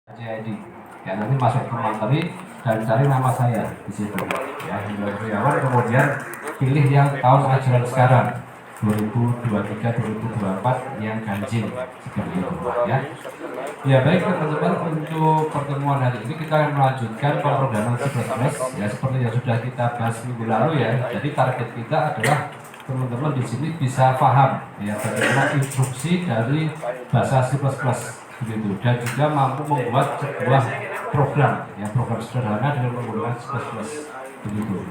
JID. Ya, nanti masuk ke materi dan cari nama saya di situ. Ya, Hendra kemudian pilih yang tahun ajaran sekarang 2023-2024 yang ganjil seperti itu ya. Ya baik teman-teman, untuk pertemuan hari ini kita akan melanjutkan pemrograman C++ ya, seperti yang sudah kita bahas minggu lalu ya. Jadi target kita adalah teman-teman di sini bisa paham ya bagaimana instruksi dari bahasa C++ begitu, dan juga mampu membuat sebuah program ya, program sederhana dengan menggunakan C++ begitu.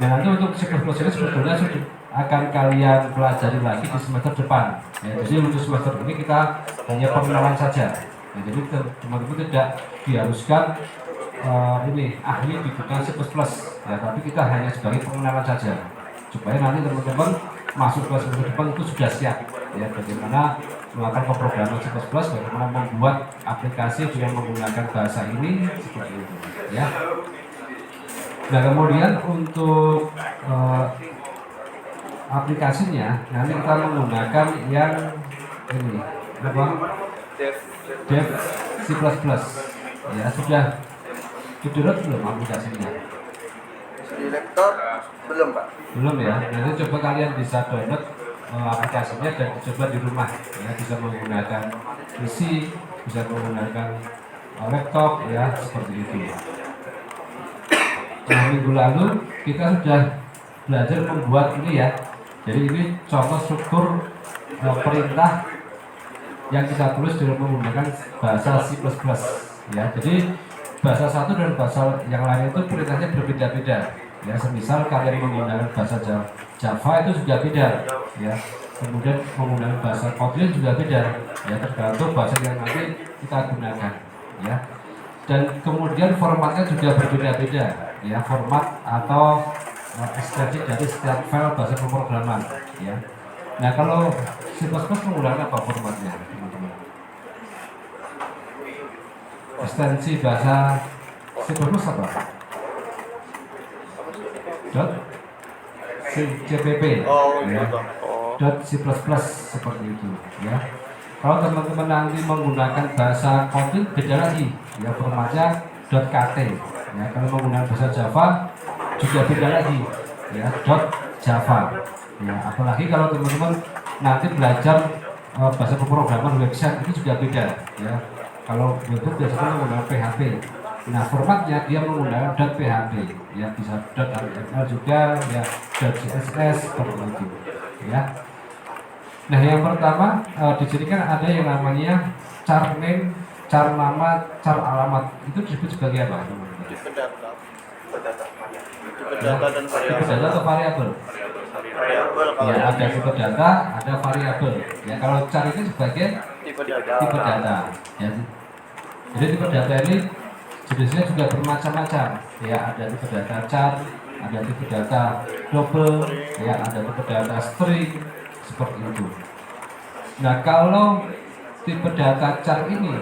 Nah, nanti untuk C++ ini sebetulnya sudah akan kalian pelajari lagi di semester depan ya. Jadi untuk semester ini kita hanya pengenalan saja ya, jadi teman-teman tidak diharuskan ini ahli di bidang C++ ya, tapi kita hanya sebagai pengenalan saja supaya nanti teman-teman masuk ke semester depan itu sudah siap ya, bagaimana melakukan pemrograman C++, bagaimana membuat aplikasi dengan menggunakan bahasa ini seperti itu ya. Nah, kemudian untuk aplikasinya nanti kita menggunakan yang ini apa, Dev C++ ya. Sudah di-download belum aplikasinya? Di laptop belum, Pak. Belum ya. Nanti coba kalian bisa download aplikasinya dan coba di rumah ya, bisa menggunakan PC, bisa menggunakan laptop ya, seperti itu. Nah, minggu lalu kita sudah belajar membuat ini ya. Jadi ini contoh struktur perintah yang kita tulis dengan menggunakan bahasa C++ ya. Jadi bahasa satu dan bahasa yang lain itu perintahnya berbeda-beda ya. Semisal kalian menggunakan bahasa Java itu juga beda ya. Kemudian menggunakan bahasa Kotlin juga beda ya, tergantung bahasa yang nanti kita gunakan ya. Dan kemudian formatnya juga berbeda-beda ya, format atau ekstensi dari setiap file bahasa pemrograman ya. Nah, kalau C++ menggunakan apa formatnya, teman-teman? Ekstensi bahasa C++ apa? .cpp ya, .c++ seperti itu ya. Kalau teman-teman nanti menggunakan bahasa Kotlin beda lagi ya, formatnya .kt ya. Kalau menggunakan bahasa Java juga beda lagi ya, .java ya. Apalagi kalau teman-teman nanti belajar bahasa pemrograman website itu juga beda ya. Kalau web biasanya menggunakan PHP, nah formatnya dia menggunakan .php ya, bisa .html juga ya, .css seperti itu ya. Nah, yang pertama di sini kan ada yang namanya char name, char nama, char alamat. Itu disebut sebagai apa? Tipe data. Tipe Ya, data dan tipe variabel. data atau variabel? Variabel kalau Ya, ada tipe data, ada variabel. Ya, kalau char itu sebagai tipe data. tipe data. Ya. Jadi tipe data ini jenisnya juga bermacam-macam. Ya, ada tipe data char, ada tipe data double, ya, ada tipe data string seperti itu. Nah, kalau tipe data char ini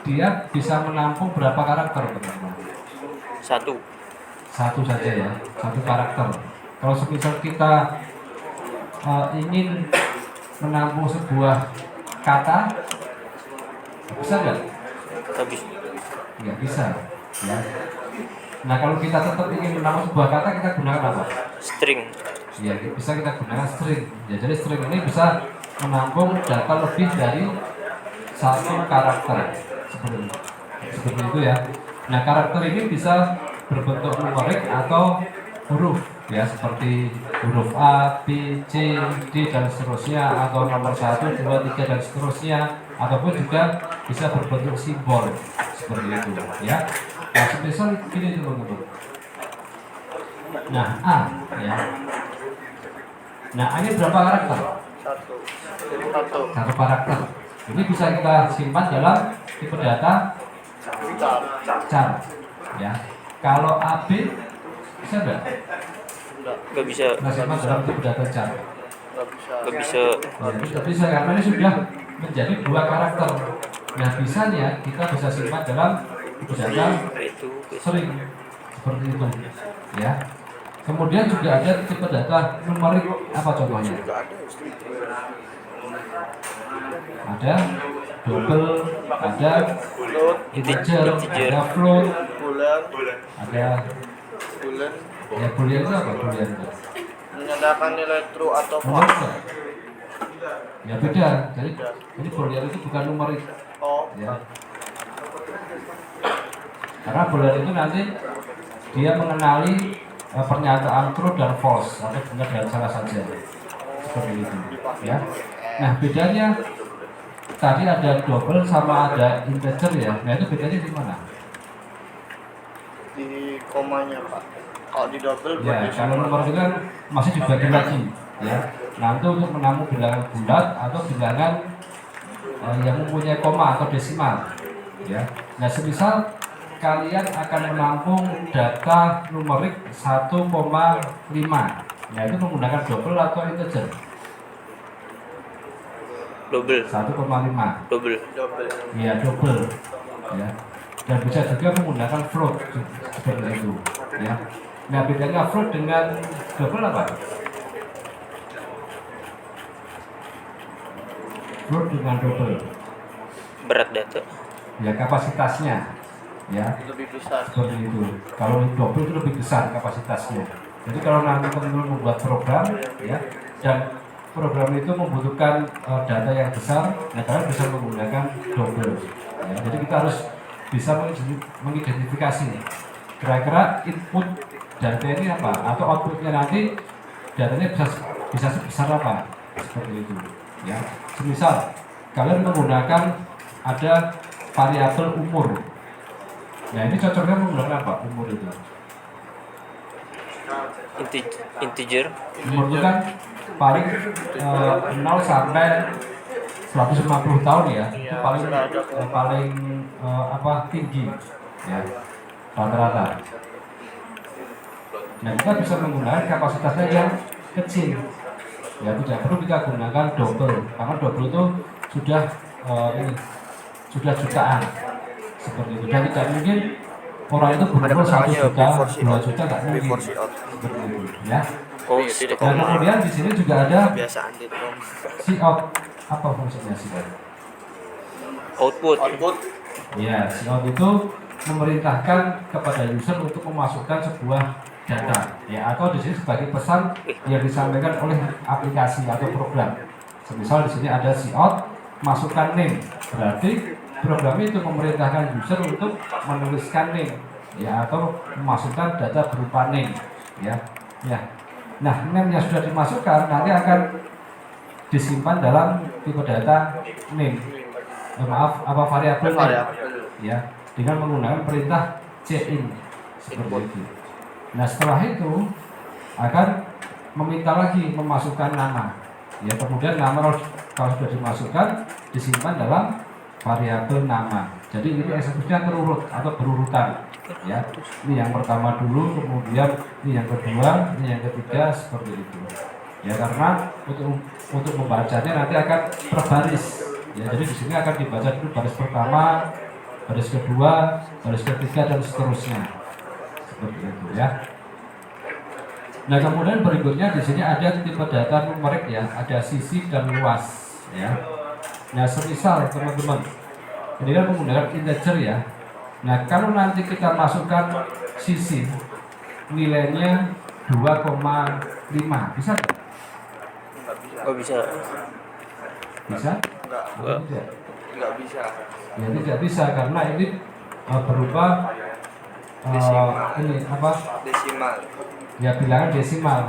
dia bisa menampung berapa karakter, teman-teman? Satu Saja ya, satu karakter. Kalau semisal kita ingin menampung sebuah kata, bisa nggak? habis Nggak bisa ya. Nah, kalau kita tetap ingin menampung sebuah kata, kita gunakan apa? string. Ya, bisa kita gunakan string ya. Jadi string ini bisa menampung data lebih dari satu karakter seperti itu ya. Nah, karakter ini bisa berbentuk numerik atau huruf ya, seperti huruf A, B, C, D dan seterusnya, atau nomor 1, 2, 3 dan seterusnya, ataupun juga bisa berbentuk simbol seperti itu ya. Nah, semisal ini teman-teman. Nah, A ya. Nah, A ini berapa karakter? Satu karakter. Ini bisa kita simpan dalam tipe data char ya. Kalau AB bisa nggak? Nggak bisa. Kita simpan dalam tipe data char. Nggak bisa. Ya, tidak bisa karena ini sudah menjadi dua karakter. Nah, bisanya kita bisa simpan dalam tipe data string seperti itu ya. Kemudian juga ada tipe data numerik, apa contohnya? Ada double, ada Float, integer, Integer. ada float, bulan, ada bulan, ya boolean itu apa boolean itu? menyatakan nilai true atau Nomor false. enggak? Ya beda. Jadi boolean itu bukan numerik Oh, ya. Karena boolean itu nanti dia mengenali pernyataan true dan false atau benar dan salah saja seperti itu ya. Nah bedanya tadi ada double sama ada integer ya. Nah itu bedanya di mana? di komanya Pak. Kalau di double Ya berarti kalau nomor itu kan masih dibagi lagi ya. Nah itu untuk menampung bilangan bulat atau bilangan yang mempunyai koma atau desimal ya. Nah semisal kalian akan menampung data numerik 1,5. Nah itu menggunakan double atau integer? Double. 1,5. Double. double. Ya double ya. Dan bisa juga menggunakan float seperti itu ya. Nah bedanya float dengan double apa? Float dengan double Berat data. ya kapasitasnya ya Lebih besar. seperti itu. Kalau double itu lebih besar kapasitasnya. Jadi kalau nanti teman-teman membuat program ya dan program itu membutuhkan data yang besar, nah kalian bisa menggunakan double. Ya, jadi kita harus bisa mengidentifikasi kira-kira input data ini apa atau outputnya nanti datanya bisa sebesar apa seperti itu. Ya, semisal kalian menggunakan ada variabel umur. Nah ini cocoknya menggunakan apa umur itu? Integer. Umur itu kan paling 0 sampai 150 tahun ya. Itu paling tinggi ya rata-rata. Nah kita bisa menggunakan kapasitasnya yang kecil. Ya tidak perlu kita gunakan double karena double itu sudah jutaan seperti itu. Dan tidak mungkin orang itu berumur 1 juta, 2 juta nggak mungkin seperti itu ya. Oh, Dan kemudian di sini juga ada Kebiasaan di rom. cout. Apa fungsinya cout? output. Output Ya, cout itu memerintahkan kepada user untuk memasukkan sebuah data ya atau di sini sebagai pesan yang disampaikan oleh aplikasi atau program. Semisal di sini ada cout, masukkan name. Berarti program itu memerintahkan user untuk menuliskan name ya atau memasukkan data berupa name ya. Ya. Nah, name yang sudah dimasukkan nanti akan disimpan dalam tipe data name. Variabel name ya dengan menggunakan perintah cin seperti itu. Nah, setelah itu akan meminta lagi memasukkan nama. Ya, kemudian nama kalau sudah dimasukkan disimpan dalam variabel nama. Jadi ini eksekusinya terurut atau berurutan. Ya, ini yang pertama dulu, kemudian ini yang kedua, ini yang ketiga seperti itu. Ya, karena untuk membacanya nanti akan berbaris. Ya, jadi di sini akan dibaca dulu baris pertama, baris kedua, baris ketiga dan seterusnya. Seperti itu ya. Nah, kemudian berikutnya di sini ada tipe data numerik ya, ada sisi dan luas ya. Nah, semisal teman-teman, ini kan menggunakan integer ya. Nah, kalau nanti kita masukkan sisi nilainya 2,5 bisa? Oh, bisa. Bisa? Enggak. Tidak. nggak bisa. Ya tidak bisa karena ini berupa ini apa? Desimal. Ya bilangan desimal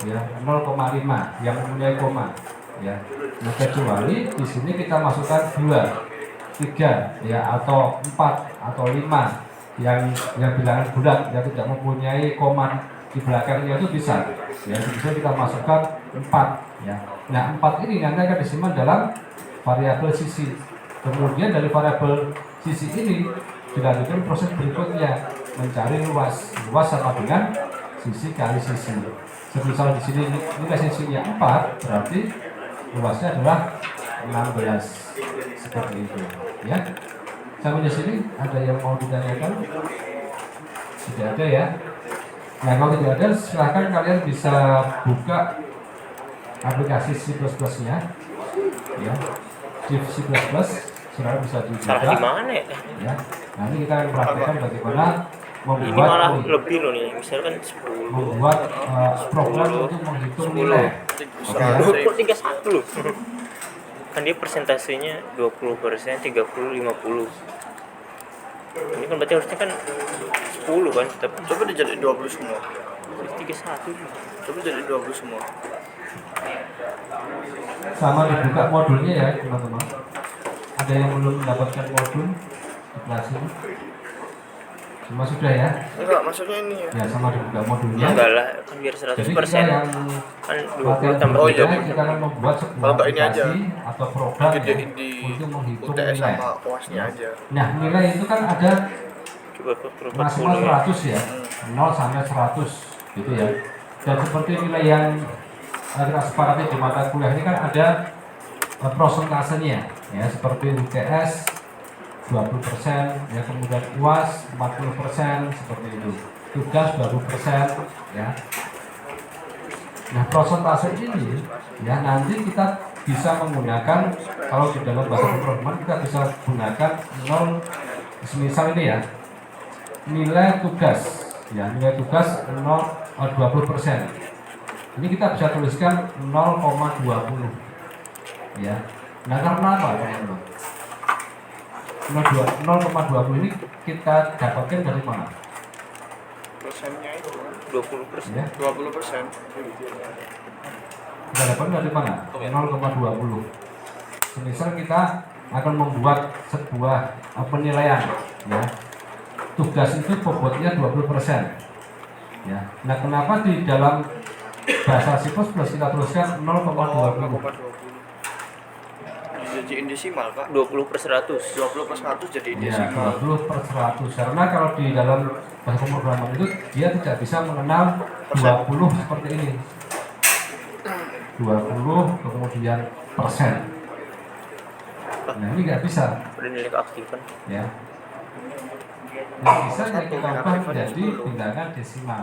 ya 0,5 yang mempunyai koma ya. Nah, kecuali di sini kita masukkan 2, 3 ya atau 4 atau 5 yang bilangan bulat yang tidak mempunyai koma di belakangnya itu bisa ya, bisa kita masukkan 4 ya. Nah, 4 ini nanti akan disimpan dalam variabel sisi. Kemudian dari variabel sisi ini dilanjutkan proses berikutnya mencari luas. Luas sama dengan sisi kali sisi. Semisal di sini nilai sisinya 4, berarti luasnya adalah 16 seperti itu ya. Sampai di sini ada yang mau ditanyakan? Tidak ada ya. Nah, kalau tidak ada silahkan kalian bisa buka aplikasi C++ nya ya, Div C++. saudara bisa Salah di dibuka. mana ya? Ya, nanti kita akan praktekkan bagaimana Ini malah membuat lebih loh nih, misalkan 10, program untuk menghitung nilai. Oke ya. 31 loh. Kan dia persentasenya 20%, 30, 50. Ini kan berarti harusnya kan 10 kan, tapi Coba dijadiin 20 semua. 31. Coba jadi 20 semua. Sama dibuka modulnya ya teman-teman. Ada yang belum mendapatkan modul di kelas ini? Semua sudah ya? Enggak, maksudnya ini ya. Ya, sama dibuka modulnya. Enggak lah, kan biar Jadi 100%. kita yang Kan latihan 20 tambah Oh, 3. iya. kita akan membuat sebuah Kalau ini aja. aplikasi atau program ya, Gedein di untuk menghitung UTS nilai. sama UASnya aja. Nah, nilai itu kan ada Coba ke maksimal 40 ya. 100 ya, 0 sampai 100 gitu ya. Dan seperti nilai yang kita sepakati di mata kuliah ini kan ada prosentasenya ya, seperti UTS 20%, ya, kemudian UAS 40%, seperti itu. Tugas 20%, ya. Nah, prosentase ini ya nanti kita bisa menggunakan, kalau di dalam bahasa pemrograman kita bisa gunakan 0, semisal ini ya, nilai tugas ya, nilai tugas 20%. Ini kita bisa tuliskan 0,20 ya. Nah, karena apa teman-teman? 0,20 ini kita dapatkan dari mana? Persennya itu 20%. Ya, 20%. kita dapat dari mana? 0,20. Semisal kita akan membuat sebuah penilaian ya. Tugas itu bobotnya 20%. Ya. Nah, kenapa di dalam bahasa C++ kita tuliskan 0,20? Dijadiin desimal, Kak. 20/100. 20 plus 100 jadi Ya, desimal. 20/100. Karena kalau di dalam bahasa pemrograman itu dia tidak bisa mengenal 20 seperti ini. 20 kemudian persen. Nah, ini nggak bisa Udah nilai keaktifan. ya. Yang bisa yang kita ubah menjadi tindakan desimal.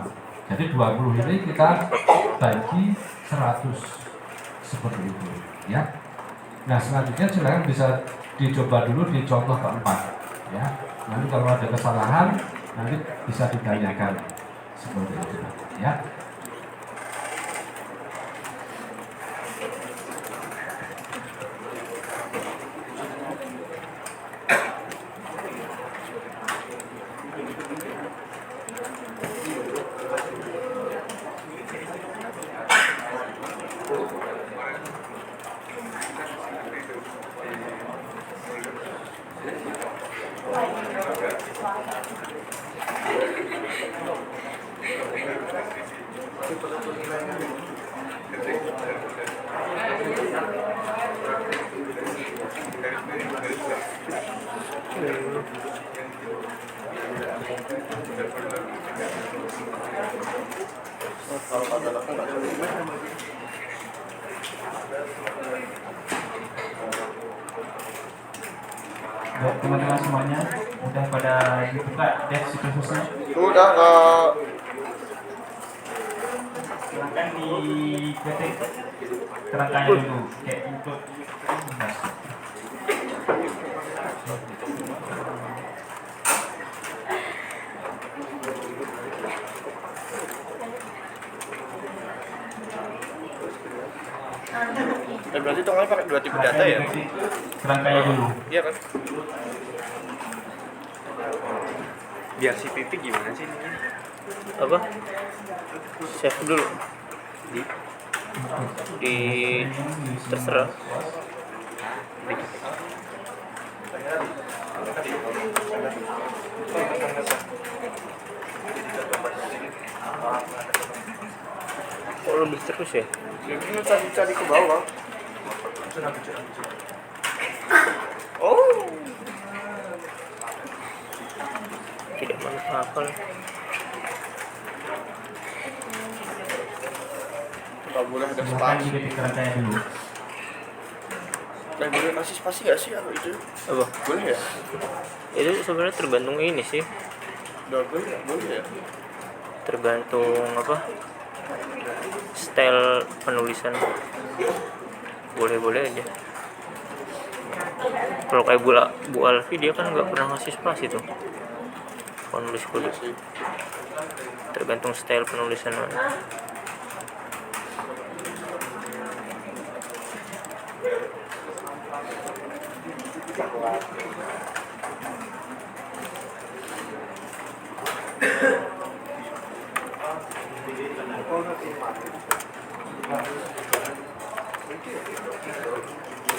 Jadi 20 ini kita bagi 100 seperti itu ya. Nah, selanjutnya silakan bisa dicoba dulu di contoh keempat ya. Nanti kalau ada kesalahan nanti bisa ditanyakan seperti itu ya. Kalau kata aku nggak terima. Buat teman-teman semuanya udah pada dibuka dev situsnya, Udah, Kak. silahkan diketik kerangkanya dulu kayak untuk Berarti tongolnya pakai 2 tipe data ya? diketik kerangkanya dulu. Iya kan? Biar si Pipi gimana sih ini? Apa? Save dulu. Di terserah. Kok lebih terus ya? Ini cari ke bawah. Oh. Tidak masuk akal. Nggak boleh ada Silahkan spasi. diketik kerangkanya dulu. Nggak boleh kasih spasi nggak sih kalau itu? Apa? Boleh ya? Itu sebenarnya tergantung ini sih. Nggak boleh ya? Boleh ya? Tergantung apa? Style penulisan. Boleh-boleh aja. Kalau kayak Bu Alfi dia kan nggak pernah ngasih spasi tuh penulis kode, sih. tergantung style penulisan.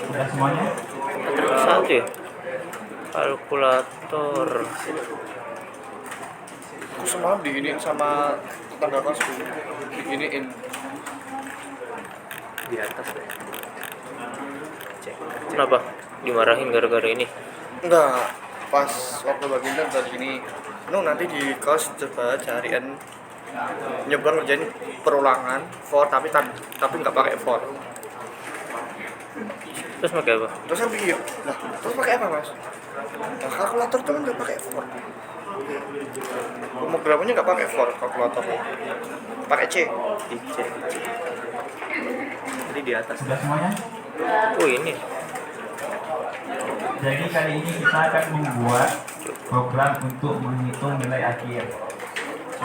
Sudah semuanya? Terus satu ya, kalkulator. Aku semalam diginiin sama tetangga kelasku, diginiin. Di atas deh. Cek. Kenapa dimarahin gara-gara ini? Enggak, pas waktu baginda tadi gini, nanti di kos coba carian nyoba ngerjain perulangan for tapi nggak pakai for. Terus pakai apa? Terus saya pikir, nah terus pakai apa mas? Nah, kalkulator tuh nggak pakai for. Pemrogramannya nggak pakai for kalkulator, pakai C. Di C. Tadi di atas. Sudah semuanya? Oh ini. Jadi kali ini kita akan membuat program untuk menghitung nilai akhir.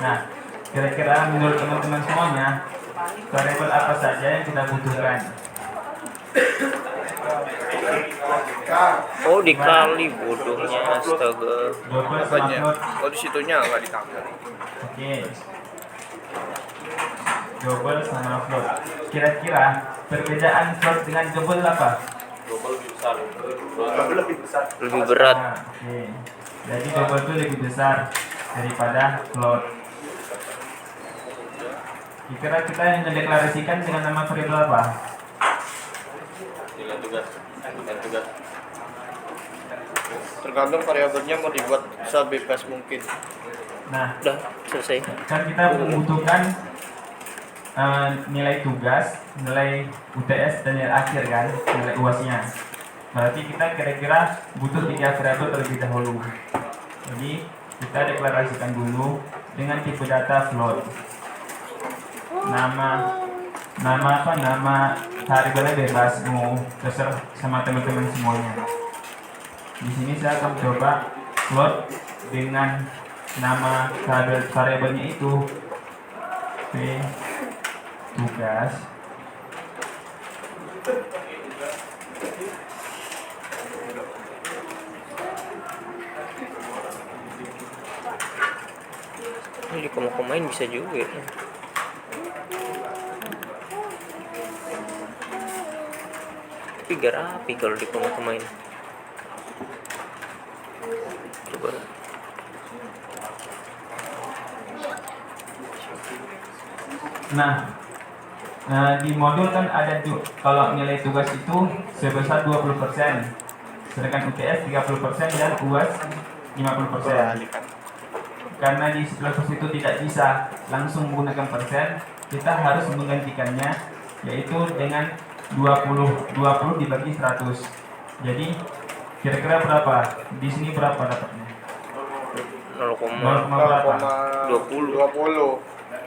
Nah, kira-kira menurut teman-teman semuanya, variabel apa saja yang kita butuhkan? Oh dikali, bodohnya, astaga. Double sama Banyak. float. Oh di situnya nggak ditambah. Oke. Double sama float. Kira-kira perbedaan float dengan double apa? Lebih berat. Nah, oke. Jadi double itu lebih besar daripada float. Kira kita yang mendeklarasikan dengan nama variabel apa? Tergantung variabelnya mau dibuat sebebas mungkin. Nah, Udah selesai. kan kita membutuhkan nilai tugas, nilai UTS dan nilai akhir kan, nilai UAS-nya. Berarti kita kira-kira butuh 3 variabel terlebih dahulu. Jadi kita deklarasikan dulu dengan tipe data float. Nama variabelnya bebas, mau terserah sama teman-teman semuanya. Di sini saya akan coba float dengan nama variabelnya itu P tugas Ini di koma-komain bisa juga. Tapi gak rapi kalau di koma-komain. Coba. Nah, di modul kan ada kalau nilai tugas itu sebesar 20%, sedangkan UTS 30% dan UAS 50%. Karena di level itu tidak bisa langsung menggunakan persen, kita harus menggantikannya yaitu dengan 20 dibagi 100. Jadi kira-kira berapa? Di sini berapa dapatnya? 0,20. 0,20.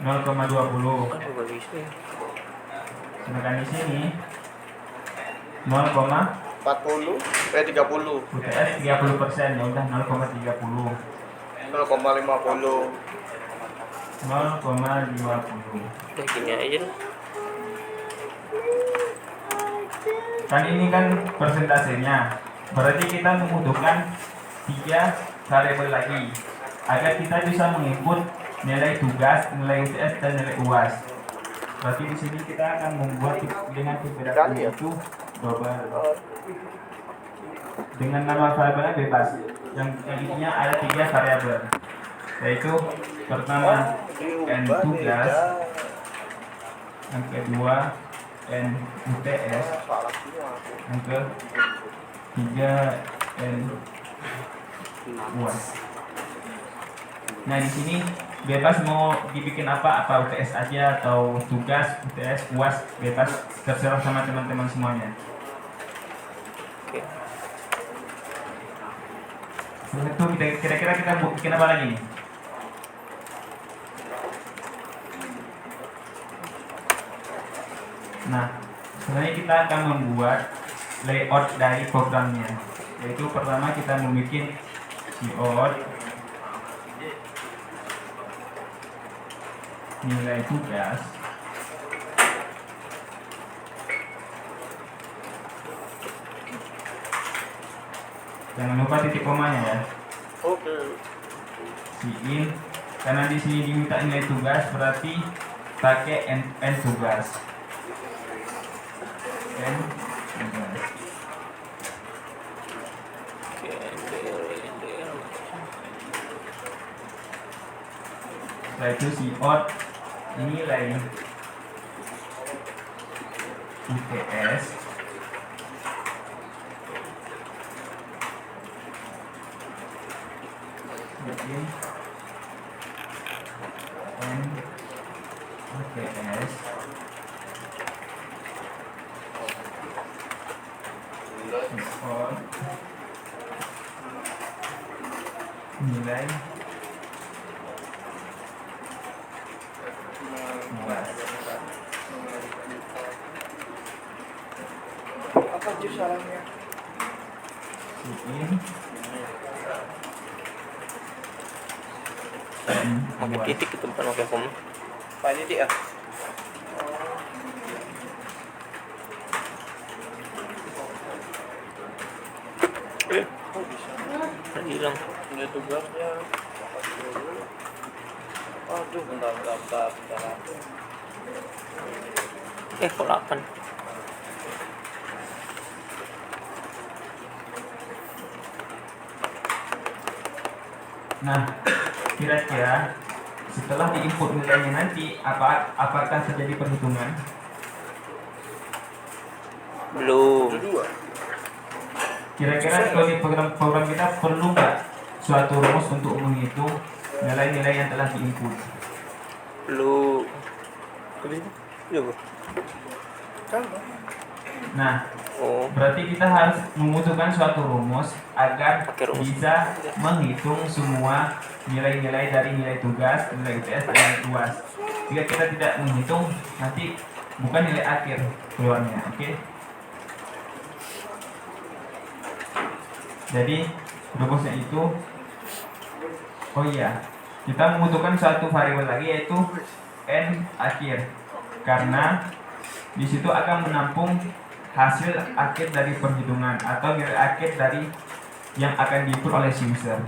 0,20. Kan juga bisa ya. Sedangkan di sini 0, 30. UTS 30%, ya udah 0,30. 0,50. 0,50. Udah gini aja lah. Kan ini kan persentasenya. Berarti kita membutuhkan 3 variabel lagi agar kita bisa menginput nilai tugas, nilai UTS dan nilai UAS. Berarti di sini kita akan membuat dengan tipe data itu double. Dengan nama variabelnya bebas. Yang isinya ada 3 variabel. Yaitu pertama n tugas, yang kedua n UTS, yang ketiga n UAS. Nah di sini bebas mau dibikin apa UTS aja atau tugas, UTS, UAS, bebas, terserah sama teman-teman semuanya. Oke. Setelah itu kira-kira kita bikin apa lagi? Nah, sebenarnya kita akan membuat layout dari programnya. Yaitu pertama kita membuat COD nilai tugas. Jangan lupa titik komanya ya. Oke. Siin, karena di sini diminta nilai tugas berarti pakai n tugas. N tugas. Oke, NDL. Setelah itu COD nilai UTS bikin N UTS COD nilai tugas. Apa jus salahnya? Bikin N Pakai tugas. titik itu bukan pakai koma. Pak ini dia. Oh bisa. Udah hilang. Ini tugasnya. Aduh, bentar. Kok 8? Nah, kira-kira setelah diinput nilainya nanti apakah terjadi perhitungan? Belum. Dua. Kira-kira kalau di program kita perlu nggak suatu rumus untuk menghitung nilai-nilai yang telah diinput? Belum. Habis itu? Belum. Sama. Nah, Oh, berarti kita harus membutuhkan suatu rumus agar Pakai rumus. bisa menghitung semua nilai-nilai dari nilai tugas, nilai UTS, dan nilai UAS. Jika kita tidak menghitung, nanti bukan nilai akhir keluarnya, oke? Jadi rumusnya itu, oh iya, kita membutuhkan suatu variabel lagi yaitu n akhir, karena di situ akan menampung hasil akhir dari perhitungan atau nilai akhir dari yang akan diinput oleh si user,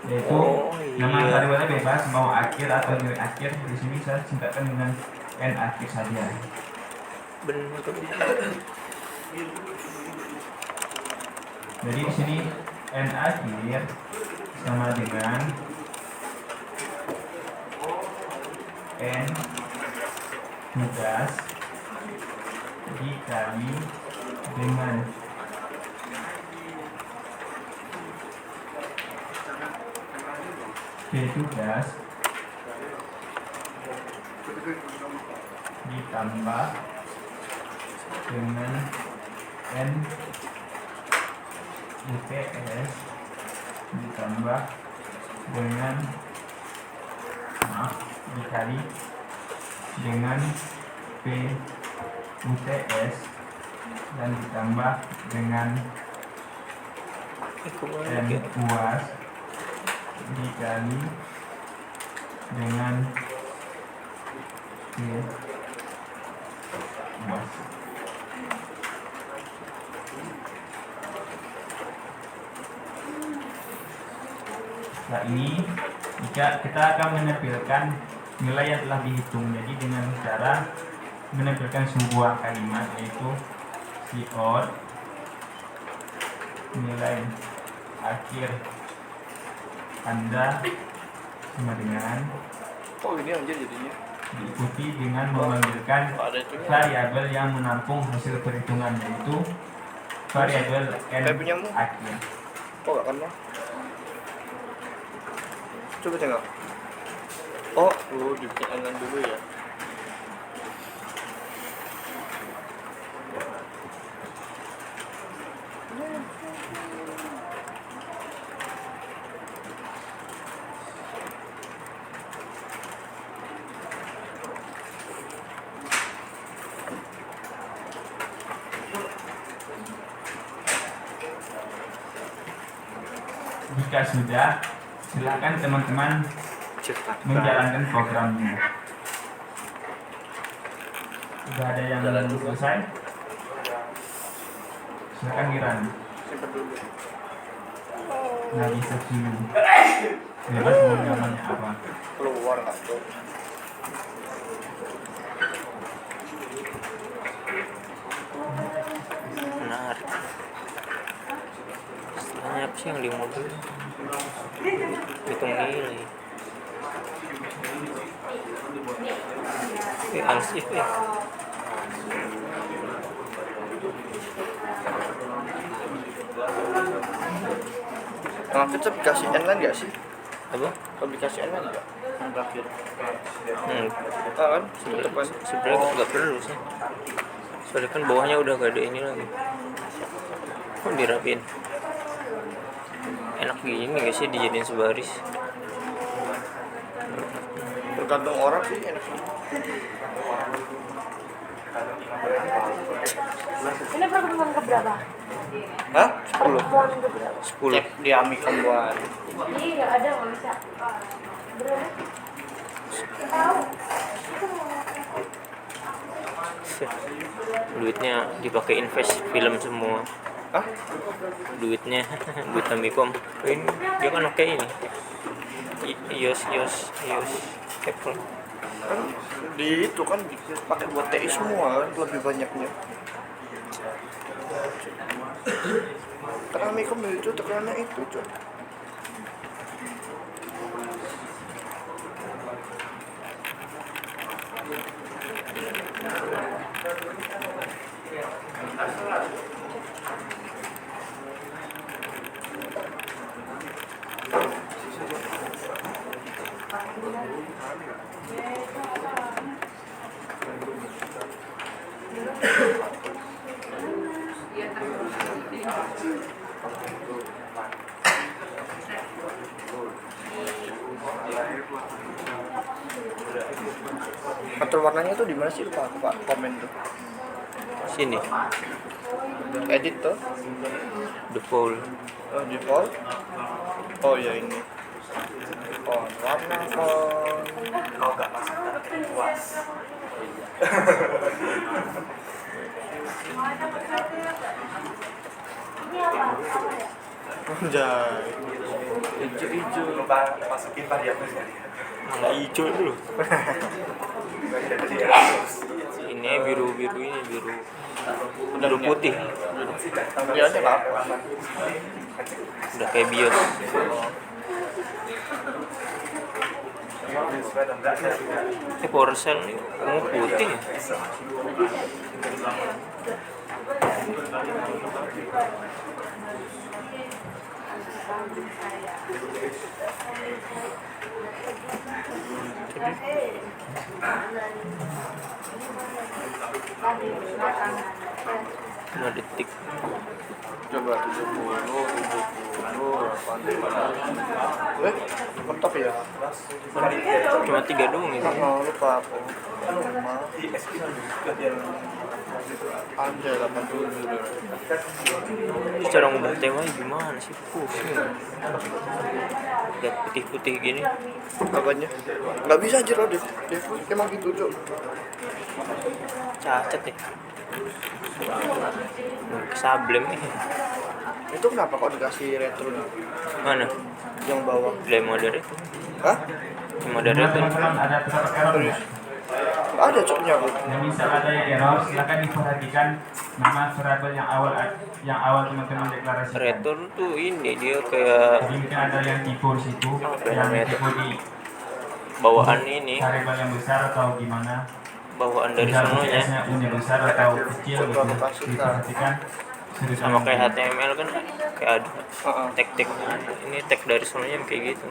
yaitu Oh, nama iya. variabelnya bebas mau akhir atau nilai akhir. Di sini saya singkatkan dengan n akhir saja. benar. Jadi di sini n akhir sama dengan n tugas dikali dengan p tugas ditambah dengan n UTS ditambah dengan dikali dengan P UTS dan ditambah dengan N UAS dikali dengan P UAS. Setelah ini kita akan menampilkan nilai yang telah dihitung. Jadi dengan cara menampilkan sebuah kalimat yaitu COD nilai akhir Anda sama dengan Oh ini anjir jadinya. diikuti dengan memanggilkan Ada itu. variabel yang menampung hasil perhitungan yaitu variabel n Kayak punyamu. akhir. Oh gak kan mah? Coba tengok. Oh, dibikin online dulu ya. jika sudah, silakan teman-teman menjalankan programnya. Sudah ada yang selesai? Silakan Giran. Nah, bisa dulu. Bebas mau namanya apa? Keluar nggak tuh? Menarik. Setelahnya apa sih yang di mobil? Hitung nilai. Ansih Nah, itu aplikasi online nggak sih? apa? Aplikasi online nggak? Yang terakhir. Kan? Sebenarnya nggak perlu sih. Soalnya kan bawahnya udah gak ada ini lagi. Kok dirapiin? Enak gini nggak sih dijadiin sebaris? Tergantung orang sih enak. Ini pertemuan keberapa? Hah? Pertemuan keberapa? 10. Cek di Amikom buat. Ini nggak ada, nggak bisa. Berapa? Tahu. Duitnya dipakai invest film semua. Hah? Duitnya duit Amikom. Ini dia kan oke ini. iOS Apple. Kan di itu kan pakai buat TI semua kan lebih banyaknya. Karena Amikom itu tekanannya itu cuy. Atur warnanya tuh di mana sih lupa Pak komen tuh. Sini Edit tuh. default. Default. Oh ya ini. Oh, warna font. Oh, enggak masuk. Puas. Anjay. Hijau-hijau. Lupa masukin variabelnya. Malah hijau dulu. Ini biru-biru ini biru putih. Ya aja lah. Udah kayak bios. PowerShell nih ungu putih ya? Cuma detik. Coba 70, 80. Mantap ya. Cuma 3 doang itu. Oh, lupa aku. Anjay 80. Cara ngubah tema gimana sih? Pusing. Udah putih-putih gini. Apanya? Nggak bisa anjir loh, Dev. Emang gitu, Cok. Cacat nih. Sablem nih. Itu kenapa kok dikasih retro nih? Mana? Yang bawah. Belum ada itu. Hah? Belum ada Nah, itu. teman-teman ada terdapat error ya? Nggak ada coknya, Bu. Yang misal ada yang error, silakan diperhatikan nama variabel yang awal teman-teman deklarasikan. Return tuh ini dia kayak Jadi mungkin ada yang tipe di situ, yang tipe di bawaan ini, variabel yang besar atau gimana. bawaan dari Misal sononya. UTS-nya punya besar atau kecil gitu. Diperhatikan. Sama kayak HTML kan kayak ada Heeh. tag-tag. Ini tag dari sononya kayak gitu.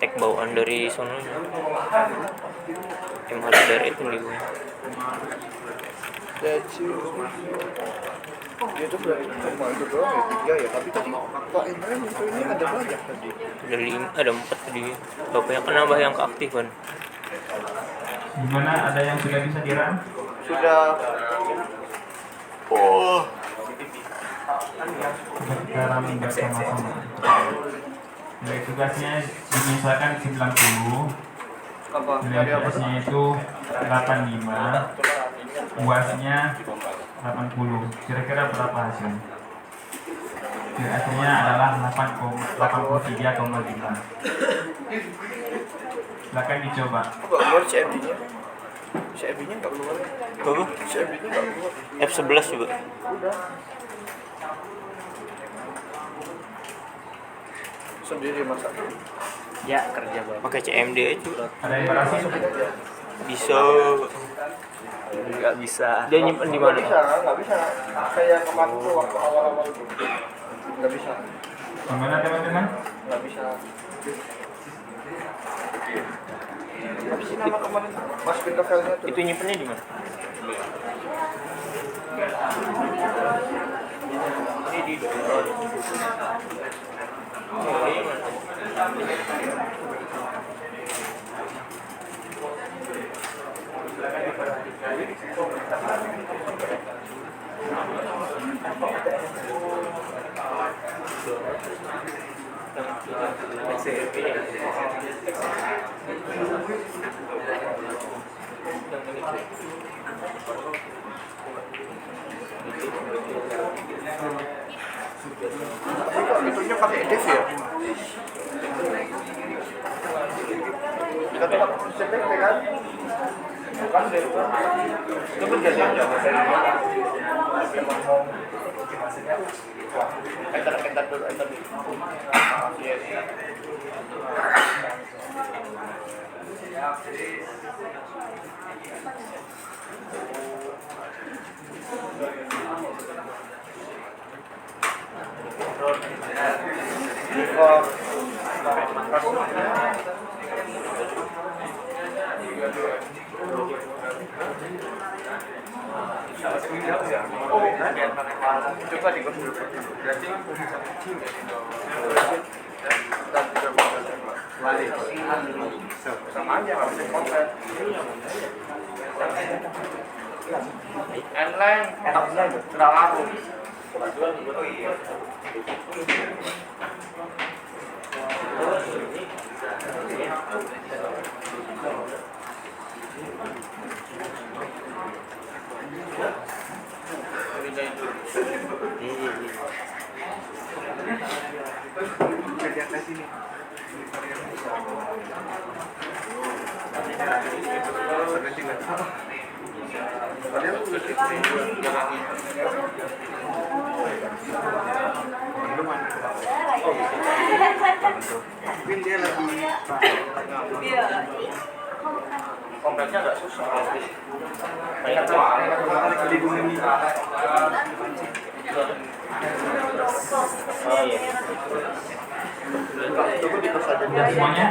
Tag bawaan dari sononya. Yang harus dari itu juga. Dia tuh berarti cuma itu doang ya, 3 ya. Tapi tadi Pak Imran itu ini ada banyak tadi. Ada 4 tadi. Bapaknya kan nambah yang keaktifan. Gimana, ada yang sudah bisa di-run? Sudah. Oh. Kita ramin bersama-sama. Nilai tugasnya misalkan 90, Apa? nilai Dari apa? tugasnya itu 85, UASnya 80. Kira-kira berapa hasilnya? Hasilnya adalah 83,5. Silakan dicoba. Kok nggak keluar CMD-nya? CMD-nya nggak keluar. Berapa? CMD-nya nggak keluar. F11 coba. Udah. Sendiri masak. Ya kerja banget. Pakai CMD aja. Ada yang berhasil? Bisa. Nggak bisa. Dia nyimpen di mana? Nggak bisa. Kayak kemarin tuh waktu awal-awal itu. Nggak bisa. Gimana teman-teman? Nggak bisa. Apa sih nama kemarin? Masukin ke filenya tuh. Itu nyimpennya di mana? Ini di Itunya pakai dev ya? Kita tuh pakai CPP kan? Bukan dev kan? Itu kan jadi enter dulu, enter dulu. Yes. Coba dikonfirmasi dulu. Berarti sama aja nggak bisa konten. Online, sudah laku. Oh iya. Mungkin dia lagi kompleksnya agak susah. Oh iya. Coba di saja Sudah semuanya?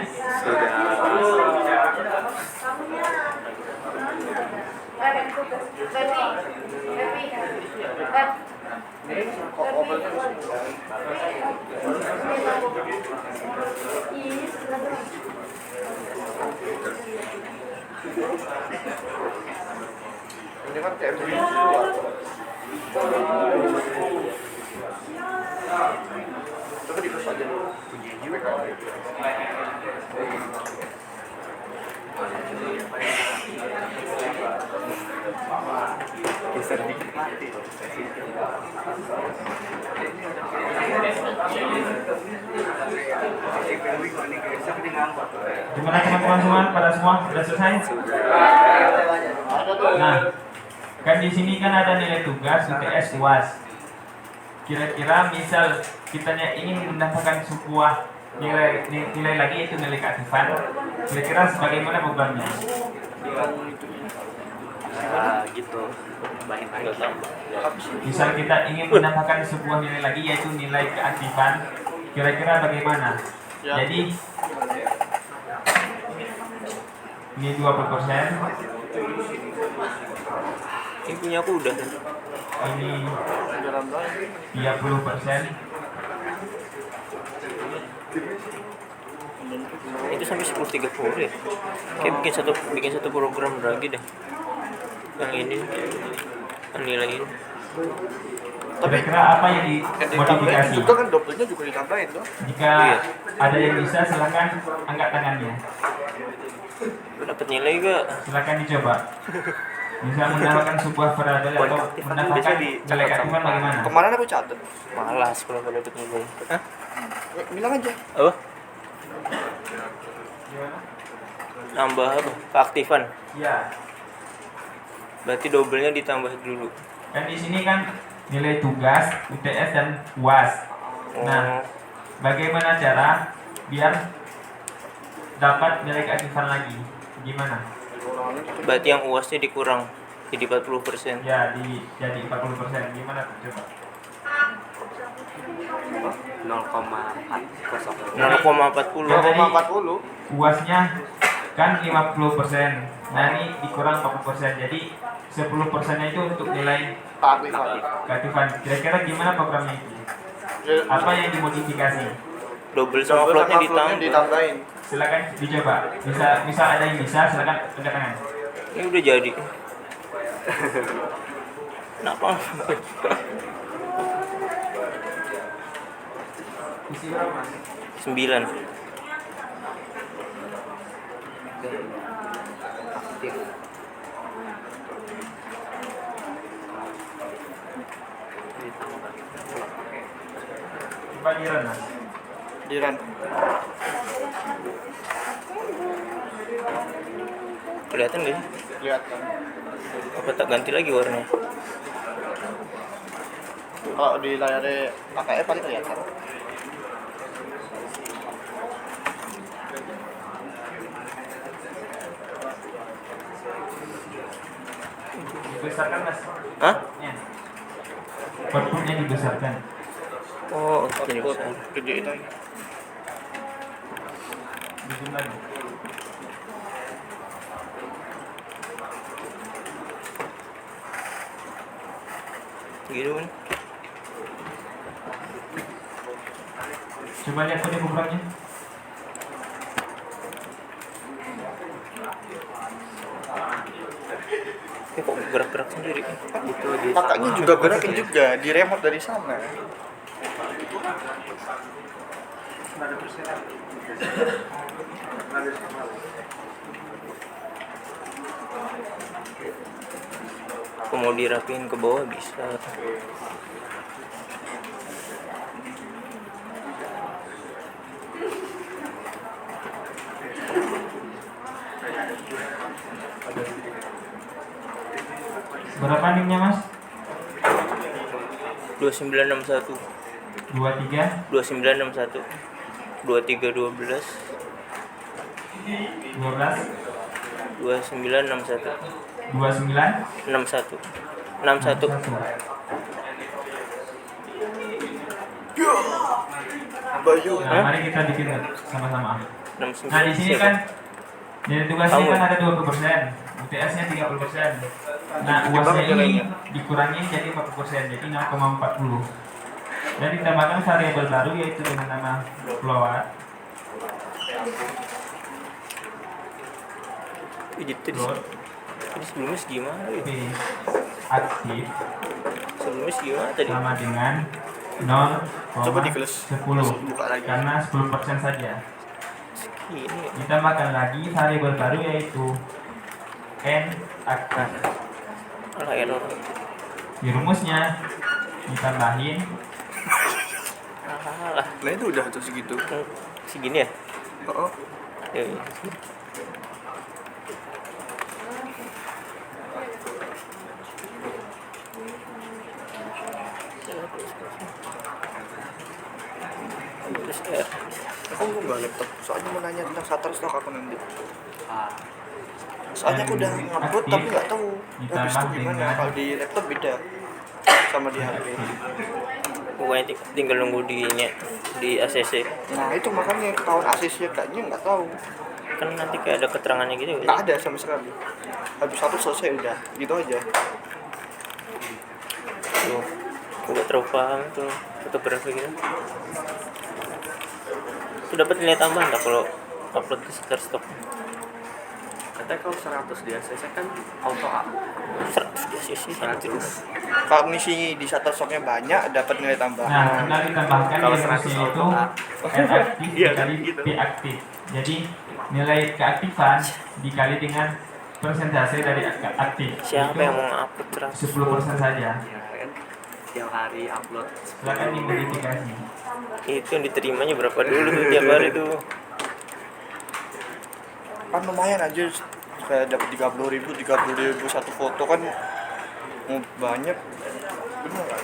ini kan kayak begini. Coba di saja dulu. geser dikit mati. Gimana teman-teman semua? Pada semua sudah selesai? Nah, kan di sini kan ada nilai tugas UTS UAS. Kira-kira misal kitanya ingin mendapatkan sebuah nilai lagi itu nilai keaktifan. Kira-kira sebagaimana bebannya? Nah, gitu. Banyak Misal kita ingin mendapatkan sebuah nilai lagi yaitu nilai keaktifan. Kira-kira bagaimana? Jadi ini 20%, ini punya aku udah. ini 30%, Itu sampai 10.30 ya. Kayak bikin satu program lagi dah. Yang ini nilai ini. Tapi Kira-kira apa yang yang dimodifikasi? ditambahin juga kan double-nya juga ditambahin tuh. Jika ada yang bisa, silakan angkat tangannya. Dapat nilai gak? Silakan dicoba. Bisa menambahkan sebuah variabel atau menambahkan nilai keaktifan bagaimana? Kemarin aku catat. Malas kalau nggak dapat nilai. Hah? Bilang aja. Apa? Nambah apa? Keaktifan. Ya, Berarti double-nya ditambah dulu. kan di sini kan nilai tugas, UTS dan UAS. Nah, bagaimana cara biar dapat nilai keaktifan lagi? Gimana? Berarti yang UAS-nya dikurang jadi 40%. Ya, jadi 40%. Gimana tuh coba? 0,40. 0,40. UASnya kan 50%. Nah, ini dikurang 40%. Jadi 10%-nya itu untuk nilai Keaktifan. keaktifan. Kira-kira gimana programnya itu? Apa yang dimodifikasi? Double sama floatnya ditambah. ditambahin. Silakan dicoba. Bisa ada yang bisa, silakan angkat tangan. Ini udah jadi. Kenapa? Isi berapa? 9. Coba dirun, Mas. Di run. Kelihatan gak sih? Kelihatan. Apa tak ganti lagi warnanya? Kalau di layarnya AKF paling kelihatan. Dibesarkan, Mas. Hah? Ya. Outputnya dibesarkan. Oh, ini besar. Gede itu. Zoom lagi. Gitu kan? Coba lihat kode programnya. Kok gerak-gerak sendiri? Itu di Makanya juga gerakin juga di remote dari sana. Kalau mau dirapiin ke bawah bisa. Berapa NIM-nya, Mas? 2961 23, 2961 2312 12, 2961 29, 61 61 Bayu. Nah, mari kita bikin sama-sama. 69 Nah, di sini siapa? kan nilai tugasnya Kamu. kan ada 20%, UTS-nya 30%. Nah, UAS-nya ini dikurangi jadi 40%, jadi 0,40. Dan ditambahkan variabel baru yaitu dengan nama float. Jadi sebelumnya segimana ya? B aktif Sebelumnya segimana tadi? sama dengan Coba di close. 0,10 Buka lagi. karena 10% saja. Ini Ditambahkan lagi variabel baru yaitu n aktif. malah error. Di rumusnya ditambahin Alah, Nah itu udah tuh segitu. segini ya? Oh, Ya, ya. Terus aku nggak laptop. Soalnya mau nanya tentang Shutterstock aku nanti. Soalnya aku udah ngupload tapi nggak tahu habis itu gimana. Kalau di laptop beda sama di HP. pokoknya tinggal nunggu di ACC. Nah itu makanya tahun asisnya kayaknya nggak tahu. Kan nanti kayak ada keterangannya gitu Nggak ada sama sekali. Habis satu selesai udah gitu aja. tuh. Aku gak terlalu paham tuh fotografi gitu. Itu dapat nilai tambahan tak kalau upload ke Shutterstock? Katanya kalau 100 di ACC kan auto up. 100 di sisi 100. Kalau misi di Shutterstock-nya banyak, dapat nilai tambahan. Nah, tinggal ditambahkan Kalau di 100 mesin itu auto inaktif Iya, dikali gitu. P aktif. Jadi nilai keaktifan dikali dengan persentase dari aktif. siapa Itu yang mau upload 10% saja. Ya kan. Tiap hari upload. Silakan dimodifikasi. itu yang diterimanya berapa dulu tuh tiap hari tuh? Kan lumayan aja, kayak dapat 30.000 satu foto kan banyak. Bener kan?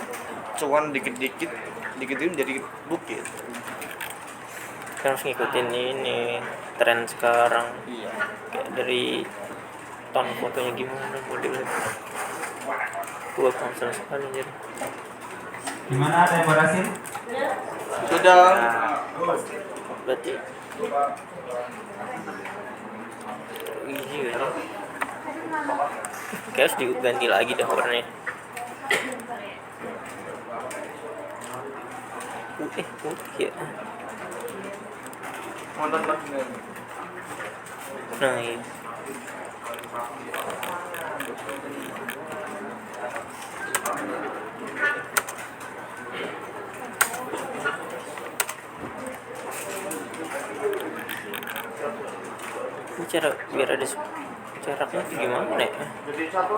Cuan dikit-dikit jadi bukit. Kan harus ngikutin ini tren sekarang, Iya. kayak dari ton fotonya gimana modelnya. Gua konsen sekali jadi Gimana, ada yang berhasil? Sudah. berarti iya kayak harus diganti lagi deh warnanya. Putih ya. Nah iya. Ini cara biar ada jaraknya tuh gimana ya? Jadi satu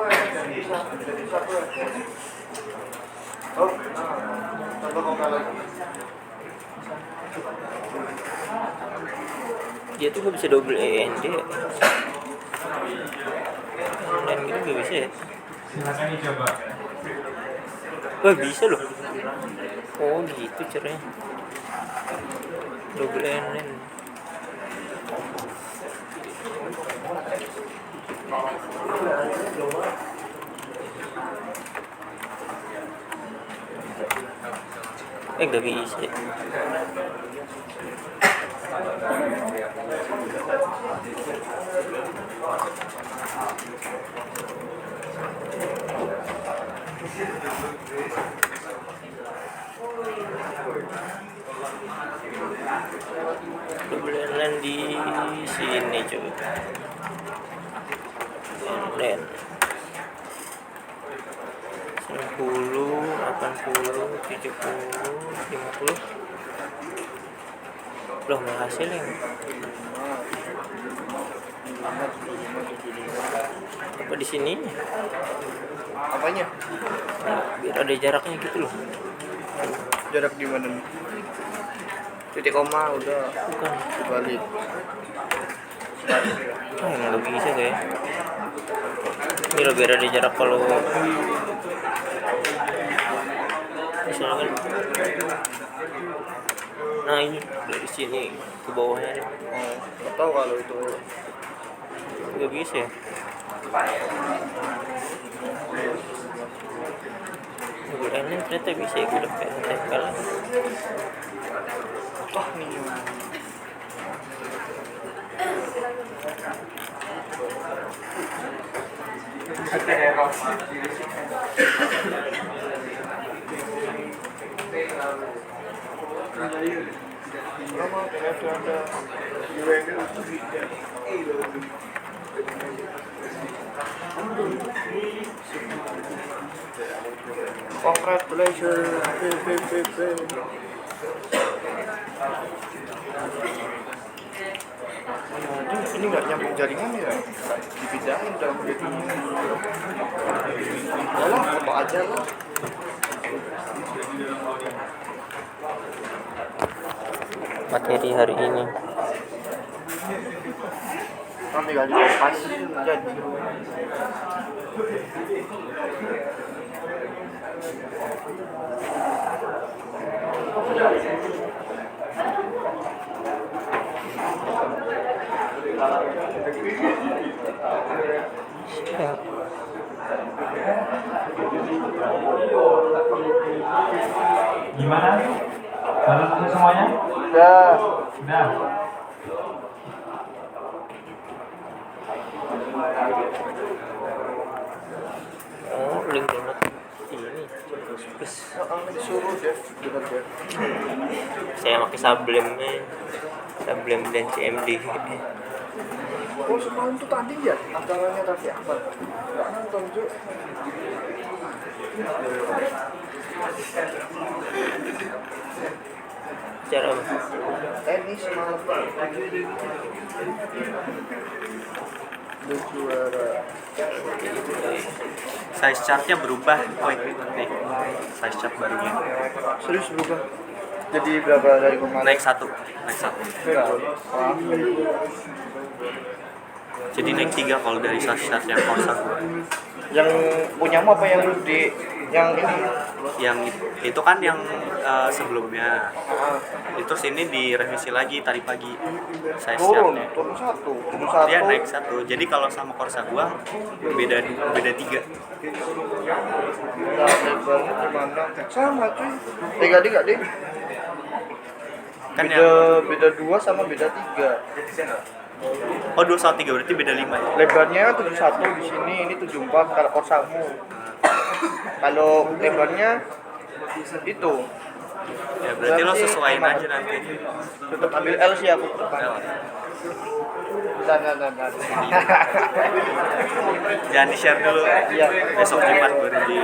Oh, coba kau lagi. Dia tuh gak bisa double END ya? Dan gitu gak bisa ya? Silakan dicoba. Wah bisa loh. Oh gitu caranya. Double END. Gak bisa. Double di sini coba. Dan 90, 80, 70, 50. Loh nggak hasilnya. Apa di sini? Apanya? Biar ada jaraknya gitu loh. Jarak di mana nih? Titik koma udah Bukan. dibalik. Emang gak bisa kayak. Ini loh biar ada jarak kalau misalnya kan. Nah ini dari sini ke bawahnya nih. Oh, nggak tahu kalau itu. Gak bisa ya. Ini ternyata bisa ya, udah kayak tempel. Wah, nih. Lama ternyata ada Congratulations. Ini nggak nyambung jaringan ya? Dipindahin dong jadi. Yalah, foto aja lah. Materi hari ini. Nanti tinggal dilepas jadi. Ya. Gimana? Lalu untuk semuanya? Udah. Sudah. Oh, link banget ini. Terus Disuruh Dev, bener Dev. saya pakai Sublime dan CMD. Oh semalam tuh tadi ya acaranya Raffi Ahmad. Nggak nonton juga. Cara apa? Tenis semalam. Dia juara. Size chartnya berubah, nih size chart barunya Serius berubah. Jadi berapa dari kemarin? naik satu. Wah. Jadi naik 3 kalau dari size chart yang Corsa gua. Yang punyamu apa yang di yang ini? Yang itu kan yang sebelumnya. Terus ini direvisi lagi tadi pagi size Turun chartnya. satu. Dia naik 1. Jadi kalau sama Corsa gua beda 3. Nah, lebarnya gimana? Sama cuy. Tiga deh. Kan Beda 2 sama beda 3. Oh 213 berarti beda 5 ya. Lebarnya 71 di sini, ini 74 kalau korsamu. Kalau lebarnya itu Ya berarti lo sesuaiin aja nanti. tetap ambil L sih aku ke depan. Nah. Jangan di-share dulu. Iya. Besok Jumat baru di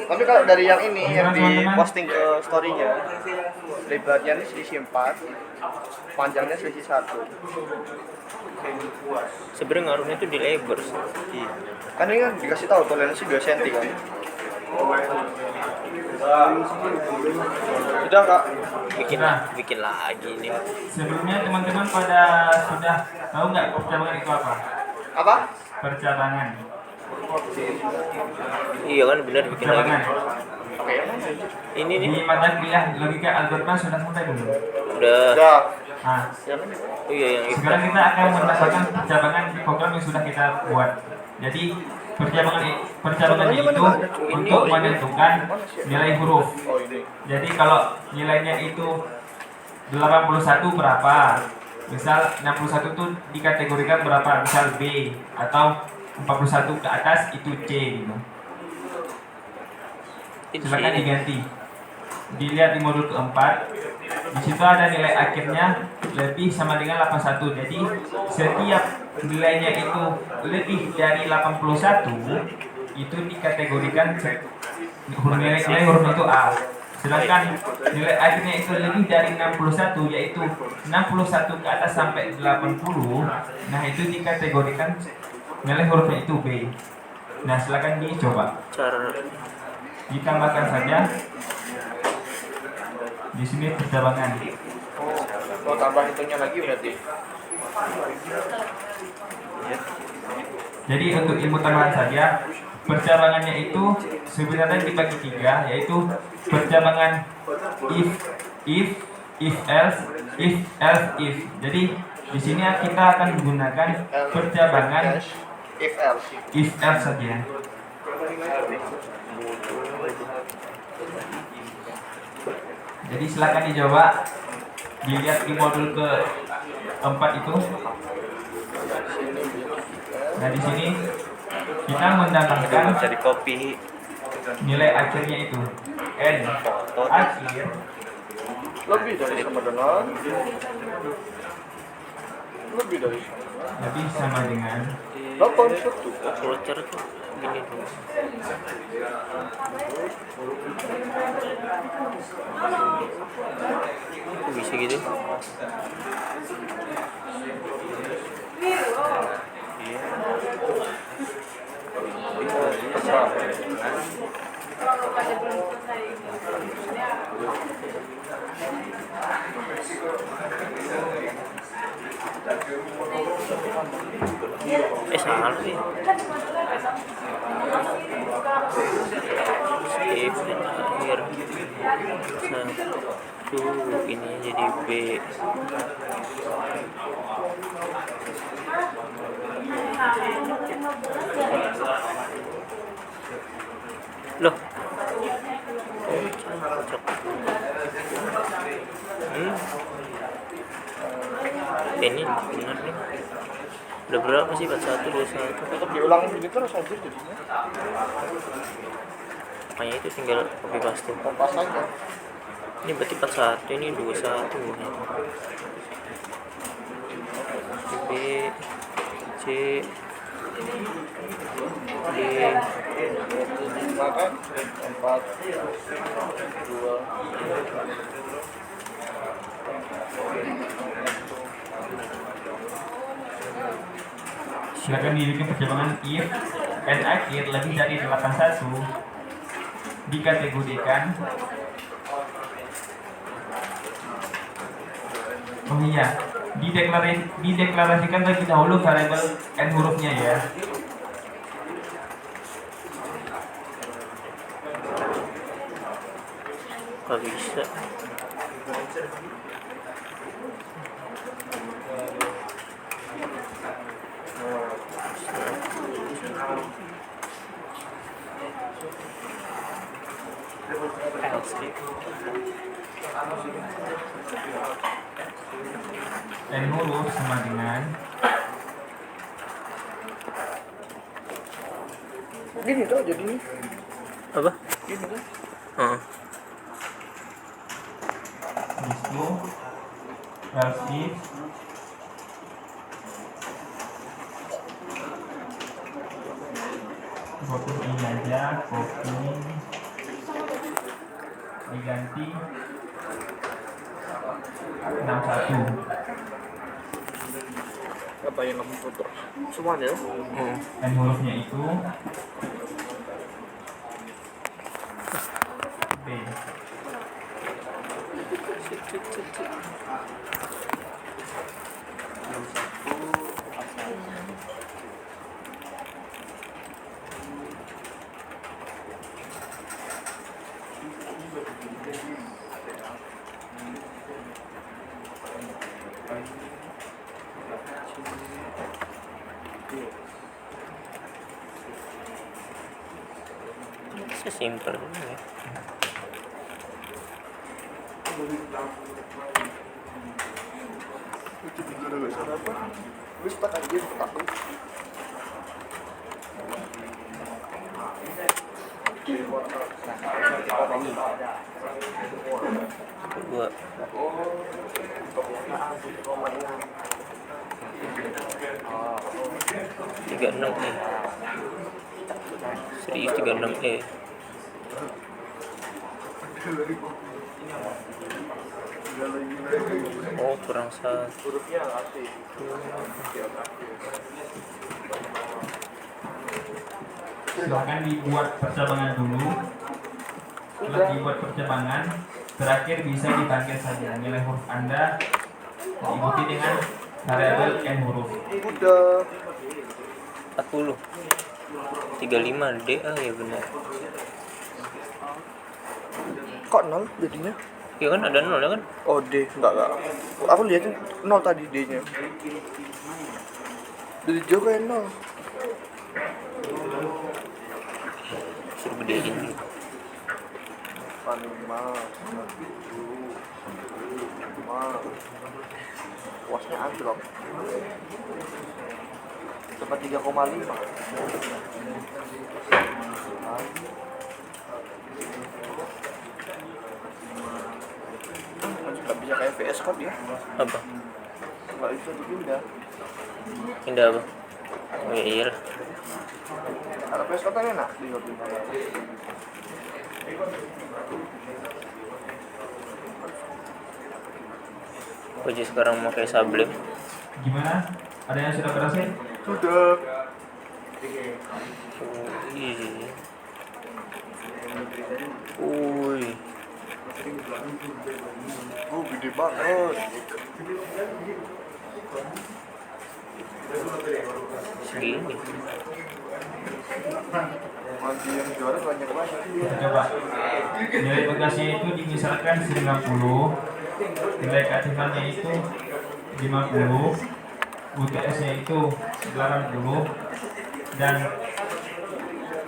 Tapi kalau dari yang ini yang di posting ke story-nya, lebarnya ini selisih 4, panjangnya selisih 1. Sebenarnya ngaruhnya tuh di lebar. Iya. Kan ini kan dikasih tahu toleransi 2 cm kan. Udah Kak. Bikin lagi nih. Sebelumnya teman-teman pada sudah tahu nggak percabangan itu apa? Apa? Percabangan. Iya kan benar bikin lagi. Percabangan. Oke, yang mana? Ini nih Di mata kuliah logika algoritma sudah sampai belum? udah. Udah. Nah, Yang ini. Oh iya yang itu. sekarang kita akan mendapatkan percabangan di program yang sudah kita buat. Jadi percabangan itu untuk menentukan nilai huruf. Oh ini. Jadi kalau nilainya itu 81 berapa? Misal 61 itu dikategorikan berapa? Misal B atau 41 ke atas itu C gitu. Silakan diganti. Dilihat di modul keempat. Di situ ada nilai akhirnya lebih sama dengan 81. Jadi setiap nilainya itu lebih dari 81 itu dikategorikan nilai hurufnya itu A. Sedangkan nilai akhirnya itu lebih dari 61 yaitu 61 ke atas sampai 80. Nah, itu dikategorikan nilai hurufnya itu B. Nah, silakan dicoba. Cara Ditambahkan saja di sini percabangan. Oh tambah itunya lagi berarti. Jadi untuk ilmu tambahan saja, percabangannya itu sebenarnya dibagi 3, yaitu percabangan if else, if. Jadi di sini kita akan menggunakan percabangan If else. saja. Jadi silakan dicoba, dilihat di modul keempat itu. Nah, di sini kita mendapatkan Bisa di copy. nilai akhirnya itu n akhir Lebih dari sama dengan. Lebih dari lebih sama dengan 81. kalau cara tuh gini dulu. Kok bisa gitu? Salah sih. Save dan akhir satu ini jadi B. Loh, cocok. Ini benar nih. Udah berapa sih? 41, 21. Tetap diulang begitu terus aja jadinya. Makanya itu tinggal copy paste. Kompas aja. Ini berarti 41, ini 21. B, C, D, Maka 4 2 Silakan dihidupi percobaan if n akhir lebih dari 81 dikategorikan. Oh iya, dideklarasikan terlebih dahulu variabel n hurufnya ya. nggak bisa. N huruf sama dengan gini tuh jadi ini Apa? gini tuh Heeh. disitu else if fokus ini aja, copy diganti 61. apa yang kamu foto semuanya N hurufnya itu B. Sesimpel ini ya. wis tak aja aku Dua. Tiga enam E. Serius 36 E. Oh kurang satu. hurufnya asli Silakan dibuat percabangan dulu. Setelah dibuat percabangan, terakhir bisa dipanggil saja nilai huruf Anda diikuti dengan variabel n huruf. udah 40. 35 D ya benar. kok 0 jadinya Ya kan ada 0 ya kan? oh D enggak aku lihatnya 0 tadi D nya dari jauh kayak 0 Suruh gedein gitu. 5 wasnya anjlok dapat 3,5 nggak bisa kayak VS Code ya Apa? nggak bisa dipindah Pindah apa? Oh iya lah. kalau VS Code kan enak di Koji sekarang mau kayak Sublime. Gimana? Ada yang sudah berhasil? sudah Wih. Wih. oh gede banget Segini. nanti yang juara banyak banget Kita coba. Nilai tugasnya itu dimisalkan 90, nilai keaktifannya itu 50, UTS-nya itu 80, dan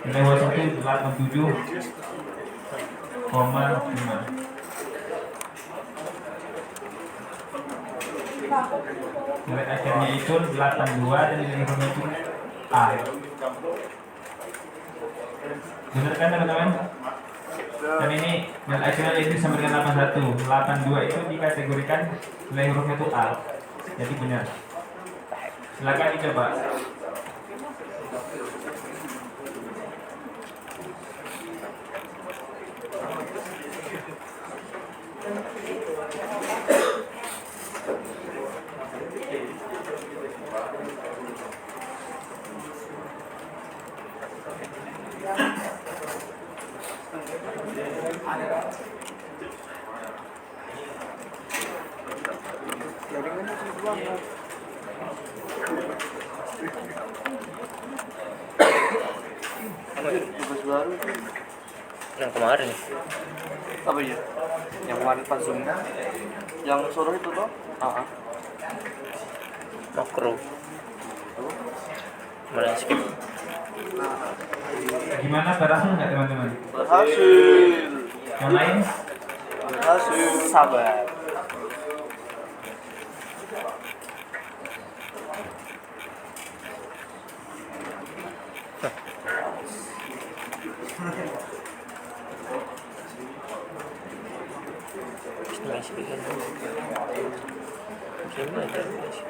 nilai UAS itu 87,5. Nilai akhirnya itu 82 dan nilai akhirnya itu A. Benar kan teman-teman? Dan ini nilai akhirnya itu sama dengan 81. 82 itu dikategorikan nilai hurufnya itu A. Jadi benar. Silakan dicoba. Jaringannya sih banget. Tugas baru tuh Yang kemarin apa ya? Yang kemarin pas Zoom, yang suruh itu tuh? makro. Mana skip? Gimana, berhasil nggak teman-teman? Berhasil. Yang lain? Berhasil. Sabar. Masih bikin. Gimana ada masih?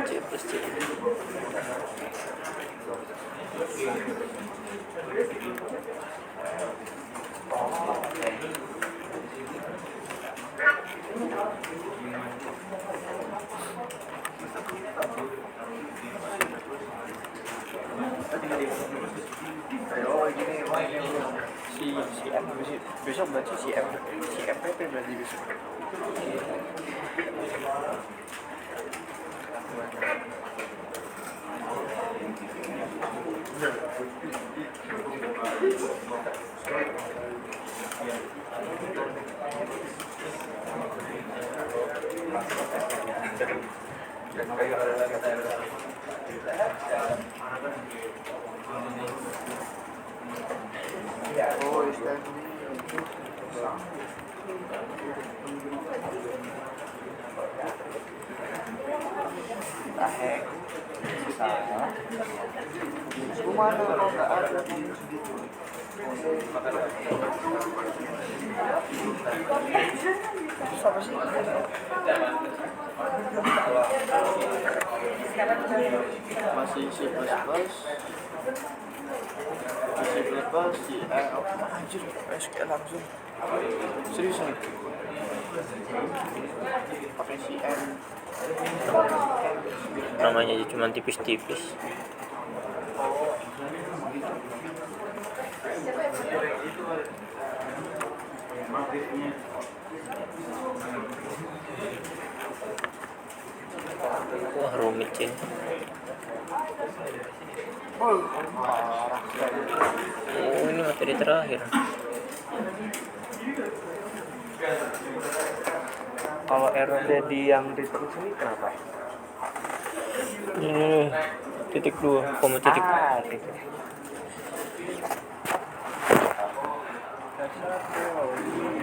C plus C. Si M besok berarti si MPP berarti besok. Oh, Tahek salah. Mana kalau nggak ada? Terus apa sih? Masih C++. Masih bebas sih. Anjir, SQL langsung. Serius nih. Pakai CN. Namanya aja cuma tipis-tipis. Wah, rumit sih. Oh, parah. Oh, ini materi terakhir. Kalau errornya di yang return sini kenapa? Ini titik 2, koma titik. Titik.